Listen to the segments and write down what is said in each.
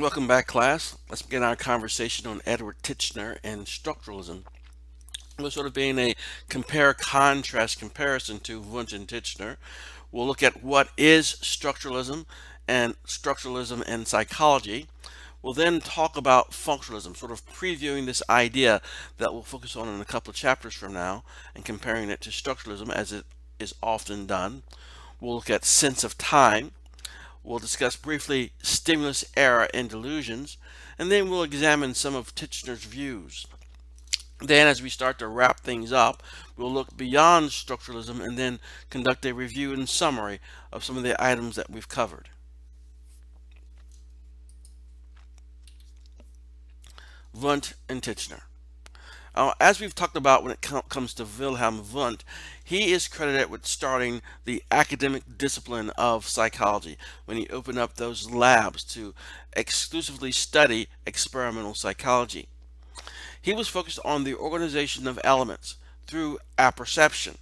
Welcome back, class. Let's begin our conversation on Edward Titchener and structuralism. We're sort of being a compare-contrast comparison to Wundt and Titchener. We'll look at what is structuralism and psychology. We'll then talk about functionalism, sort of previewing this idea that we'll focus on in a couple of chapters from now and comparing it to structuralism as it is often done. We'll look at sense of time. We'll discuss briefly stimulus error and delusions, and then we'll examine some of Titchener's views. Then, as we start to wrap things up, we'll look beyond structuralism and then conduct a review and summary of some of the items that we've covered. Wundt and Titchener. As we've talked about when it comes to Wilhelm Wundt, he is credited with starting the academic discipline of psychology when he opened up those labs to exclusively study experimental psychology. He was focused on the organization of elements through apperception.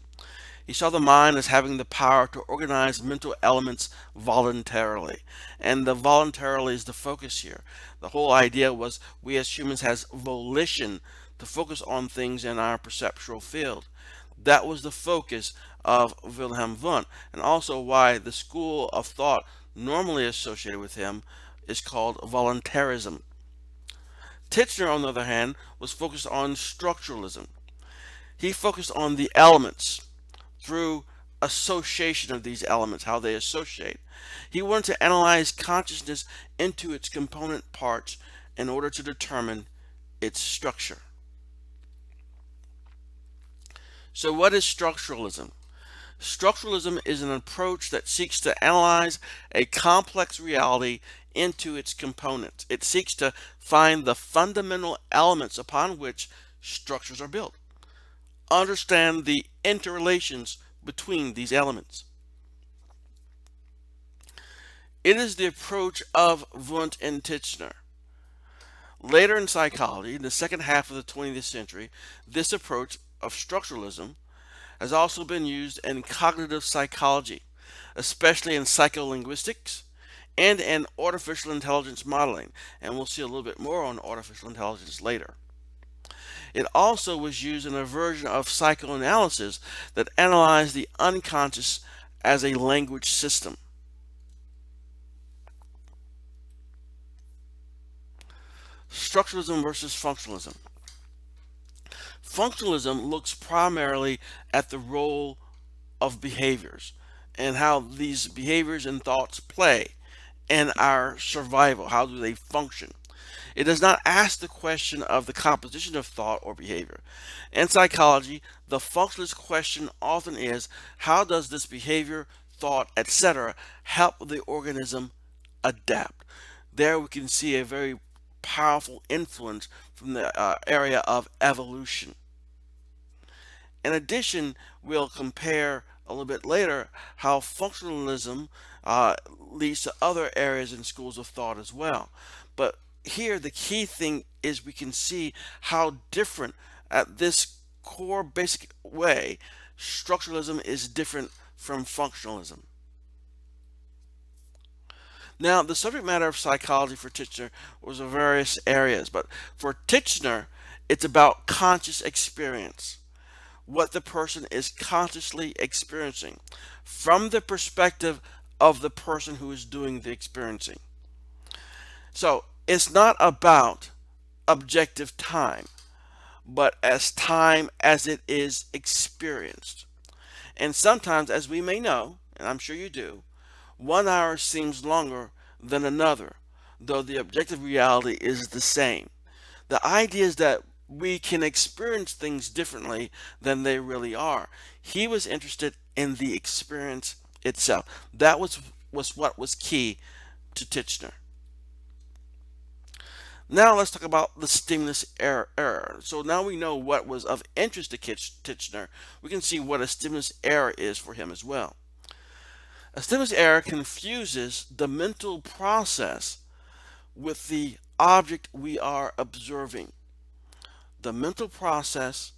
He saw the mind as having the power to organize mental elements voluntarily. And the voluntarily is the focus here. The whole idea was we as humans has volition to focus on things in our perceptual field. That was the focus of Wilhelm Wundt, and also why the school of thought normally associated with him is called voluntarism. Titchener, on the other hand, was focused on structuralism. He focused on the elements through association of these elements, how they associate. He wanted to analyze consciousness into its component parts in order to determine its structure. So what is structuralism? Structuralism is an approach that seeks to analyze a complex reality into its components. It seeks to find the fundamental elements upon which structures are built. Understand the interrelations between these elements. It is the approach of Wundt and Titchener. Later in psychology, in the second half of the 20th century, this approach of structuralism has also been used in cognitive psychology, especially in psycholinguistics and in artificial intelligence modeling. And we'll see a little bit more on artificial intelligence later. It also was used in a version of psychoanalysis that analyzed the unconscious as a language system. Structuralism versus functionalism. Functionalism looks primarily at the role of behaviors and how these behaviors and thoughts play in our survival. How do they function? It does not ask the question of the composition of thought or behavior. In psychology, the functionalist question often is how does this behavior, thought, etc., help the organism adapt? There we can see a very powerful influence from the area of evolution. In addition, we'll compare a little bit later how functionalism leads to other areas in schools of thought as well. But here, the key thing is we can see how different at this core basic way structuralism is different from functionalism. Now, the subject matter of psychology for Titchener was in various areas, but for Titchener, it's about conscious experience, what the person is consciously experiencing from the perspective of the person who is doing the experiencing. So it's not about objective time, but as time as it is experienced. And sometimes, as we may know, and I'm sure you do, 1 hour seems longer than another, though the objective reality is the same. The idea is that we can experience things differently than they really are. He was interested in the experience itself. That was what was key to Titchener. Now let's talk about the stimulus error. So now we know what was of interest to Titchener. We can see what a stimulus error is for him as well. A stimulus error confuses the mental process with the object we are observing. The mental process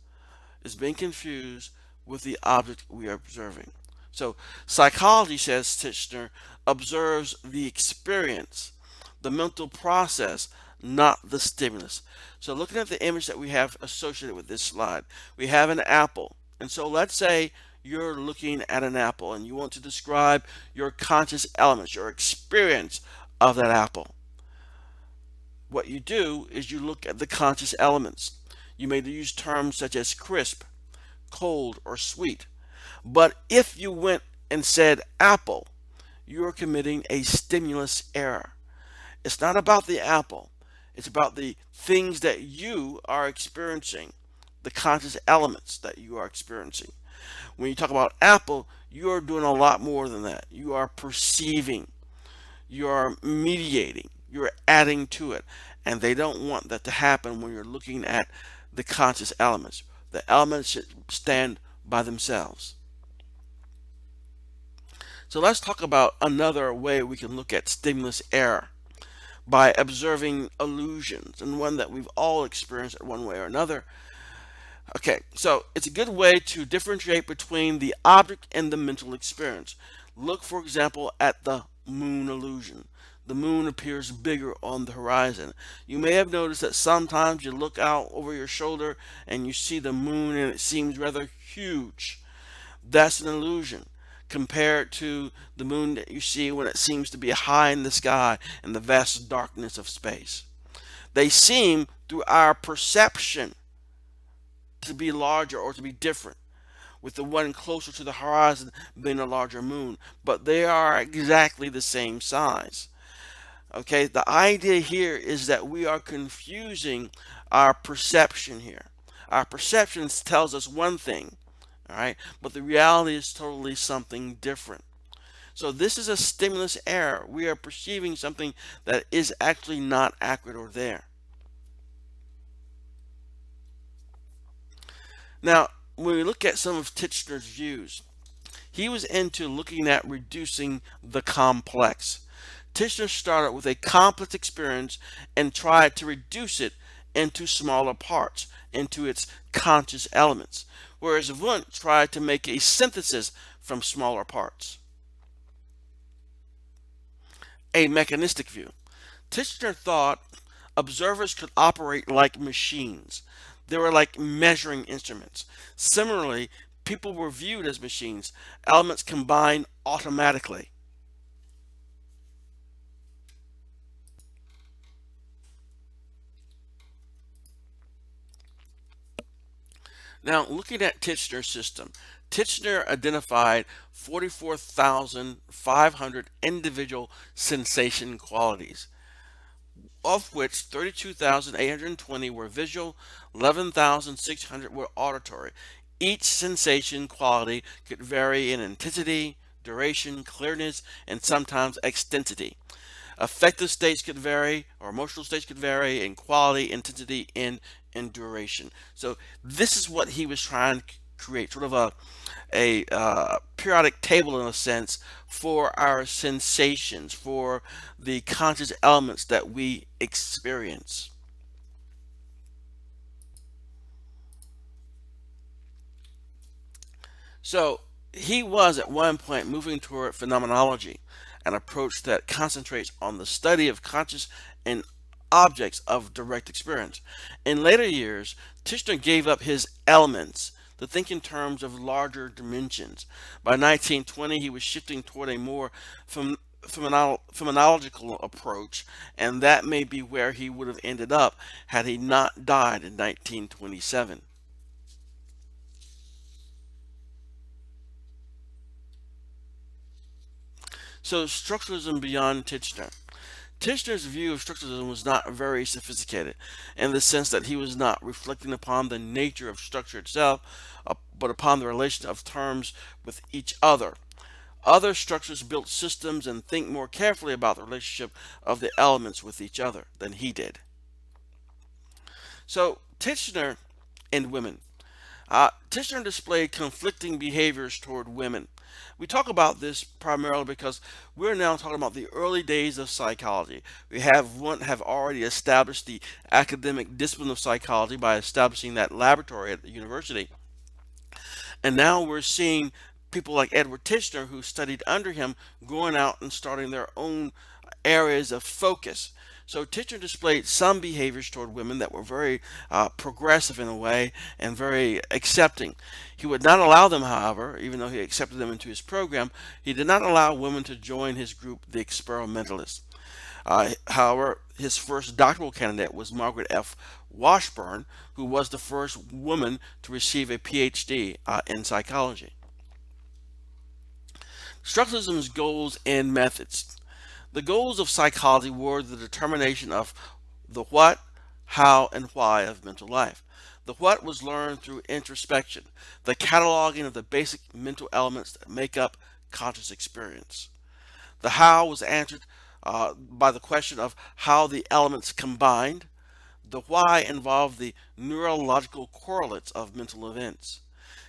is being confused with the object we are observing. So psychology, says Titchener, observes the experience, the mental process, not the stimulus. So looking at the image that we have associated with this slide, we have an apple. And so let's say you're looking at an apple and you want to describe your conscious elements, your experience of that apple. What you do is you look at the conscious elements. You may use terms such as crisp, cold, or sweet. But if you went and said apple, you are committing a stimulus error. It's not about the apple. It's about the things that you are experiencing, the conscious elements that you are experiencing. When you talk about apple, you are doing a lot more than that. You are perceiving, you are mediating, you're adding to it. And they don't want that to happen when you're looking at the conscious elements. The elements should stand by themselves. So let's talk about another way we can look at stimulus error by observing illusions, and one that we've all experienced one way or another. Okay, so it's a good way to differentiate between the object and the mental experience. Look, for example, at the moon illusion. The moon appears bigger on the horizon. You may have noticed that sometimes you look out over your shoulder and you see the moon and it seems rather huge. That's an illusion compared to the moon that you see when it seems to be high in the sky in the vast darkness of space. They seem, through our perception, to be larger or to be different, with the one closer to the horizon being a larger moon, but they are exactly the same size. Okay, the idea here is that we are confusing our perception here. Our perception tells us one thing, all right, but the reality is totally something different. So this is a stimulus error. We are perceiving something that is actually not accurate or there. Now, when we look at some of Titchener's views, he was into looking at reducing the complex. Titchener started with a complex experience and tried to reduce it into smaller parts, into its conscious elements, whereas Wundt tried to make a synthesis from smaller parts. A mechanistic view. Titchener thought observers could operate like machines. They were like measuring instruments. Similarly, people were viewed as machines, elements combined automatically. Now, looking at Titchener's system, Titchener identified 44,500 individual sensation qualities, of which 32,820 were visual, 11,600 were auditory. Each sensation quality could vary in intensity, duration, clearness, and sometimes extensity. Affective states could vary, or emotional states could vary in quality, intensity, and duration. So this is what he was trying to create, sort of a periodic table in a sense for our sensations, for the conscious elements that we experience. So he was at one point moving toward phenomenology, an approach that concentrates on the study of conscious and objects of direct experience. In later years, Titchener gave up his elements to think in terms of larger dimensions. By 1920, he was shifting toward a more phenomenological approach, and that may be where he would have ended up had he not died in 1927. So, structuralism beyond Titchener. Titchener's view of structuralism was not very sophisticated in the sense that he was not reflecting upon the nature of structure itself, but upon the relation of terms with each other. Other structures built systems and think more carefully about the relationship of the elements with each other than he did. So, Titchener and women. Titchener displayed conflicting behaviors toward women. We talk about this primarily because we're now talking about the early days of psychology. We have already established the academic discipline of psychology by establishing that laboratory at the university. And now we're seeing people like Edward Titchener, who studied under him, going out and starting their own areas of focus. So Titchener displayed some behaviors toward women that were very progressive in a way and very accepting. He would not allow them, however, even though he accepted them into his program, he did not allow women to join his group, the experimentalists. However, his first doctoral candidate was Margaret F. Washburn, who was the first woman to receive a PhD in psychology. Structuralism's goals and methods. The goals of psychology were the determination of the what, how, and why of mental life. The what was learned through introspection, the cataloging of the basic mental elements that make up conscious experience. The how was answered by the question of how the elements combined. The why involved the neurological correlates of mental events.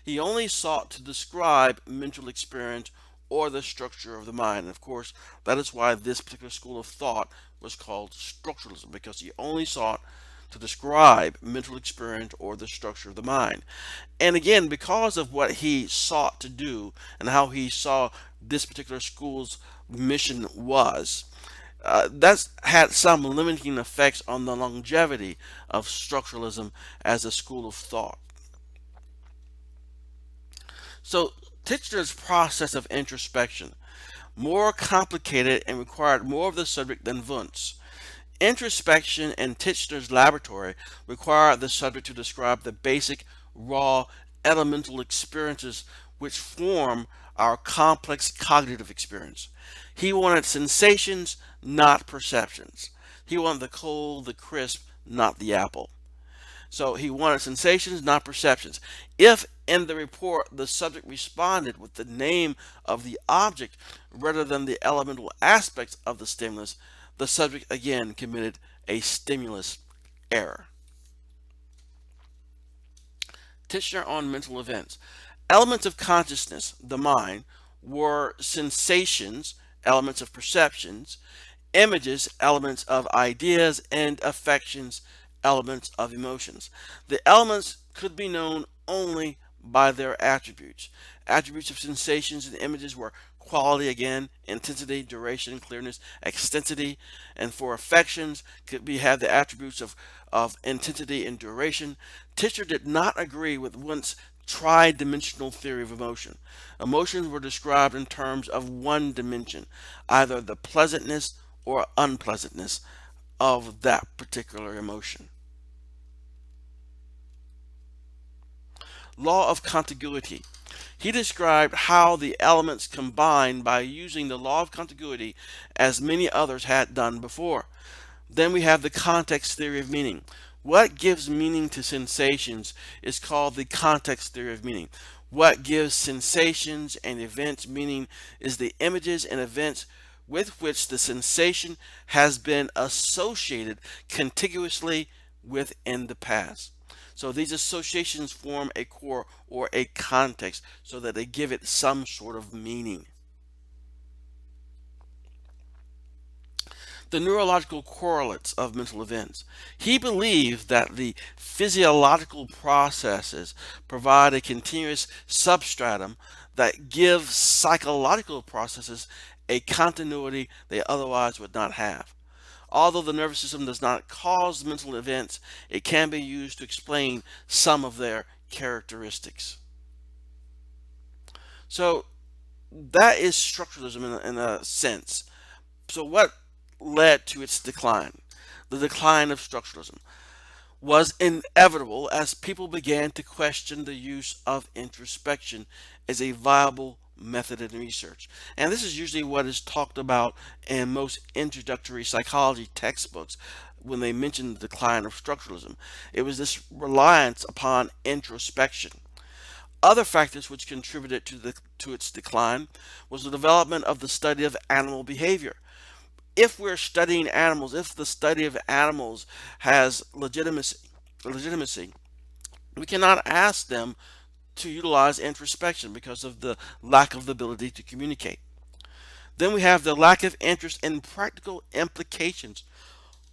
He only sought to describe mental experience or the structure of the mind. And of course, that is why this particular school of thought was called structuralism, because he only sought to describe mental experience or the structure of the mind. And again, because of what he sought to do and how he saw this particular school's mission was, that's had some limiting effects on the longevity of structuralism as a school of thought. So Titchener's process of introspection, more complicated and required more of the subject than Wundt's. Introspection in Titchener's laboratory required the subject to describe the basic, raw, elemental experiences which form our complex cognitive experience. He wanted sensations, not perceptions. He wanted the cold, the crisp, not the apple. So he wanted sensations, not perceptions. If in the report the subject responded with the name of the object rather than the elemental aspects of the stimulus, the subject again committed a stimulus error. Titchener on mental events. Elements of consciousness, the mind, were sensations, elements of perceptions, images, elements of ideas, and affections, elements of emotions. The elements could be known only by their attributes. Attributes of sensations and images were quality, again, intensity, duration, clearness, extensity, and for affections could be have the attributes of intensity and duration. Titchener did not agree with Wundt's tri-dimensional theory of emotion. Emotions were described in terms of one dimension, either the pleasantness or unpleasantness of that particular emotion. Law of contiguity. He described how the elements combine by using the law of contiguity as many others had done before. Then we have the context theory of meaning. What gives meaning to sensations is called the context theory of meaning. What gives sensations and events meaning is the images and events with which the sensation has been associated contiguously within the past. So these associations form a core or a context so that they give it some sort of meaning. The neurological correlates of mental events. He believed that the physiological processes provide a continuous substratum that gives psychological processes a continuity they otherwise would not have. Although the nervous system does not cause mental events, it can be used to explain some of their characteristics. So that is structuralism in a sense. So what led to its decline? The decline of structuralism was inevitable as people began to question the use of introspection as a viable method in research. And this is usually what is talked about in most introductory psychology textbooks when they mention the decline of structuralism. It was this reliance upon introspection. Other factors which contributed to its decline was the development of the study of animal behavior. If we're studying animals, if the study of animals has legitimacy, we cannot ask them to utilize introspection because of the lack of the ability to communicate. Then we have the lack of interest in practical implications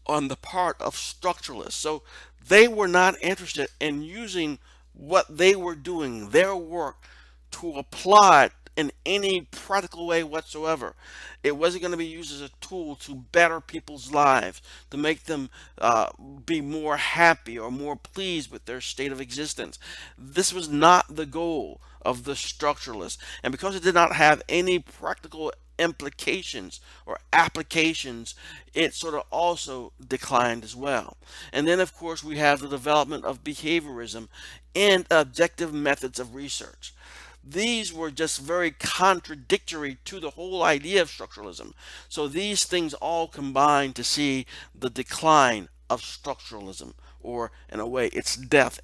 on the part of structuralists. So they were not interested in using what they were doing, their work, to apply it in any practical way whatsoever. It wasn't going to be used as a tool to better people's lives, to make them be more happy or more pleased with their state of existence. This was not the goal of the structuralists. And because it did not have any practical implications or applications, it sort of also declined as well. And then, of course, we have the development of behaviorism and objective methods of research. These were just very contradictory to the whole idea of structuralism. So these things all combine to see the decline of structuralism, or in a way, its death.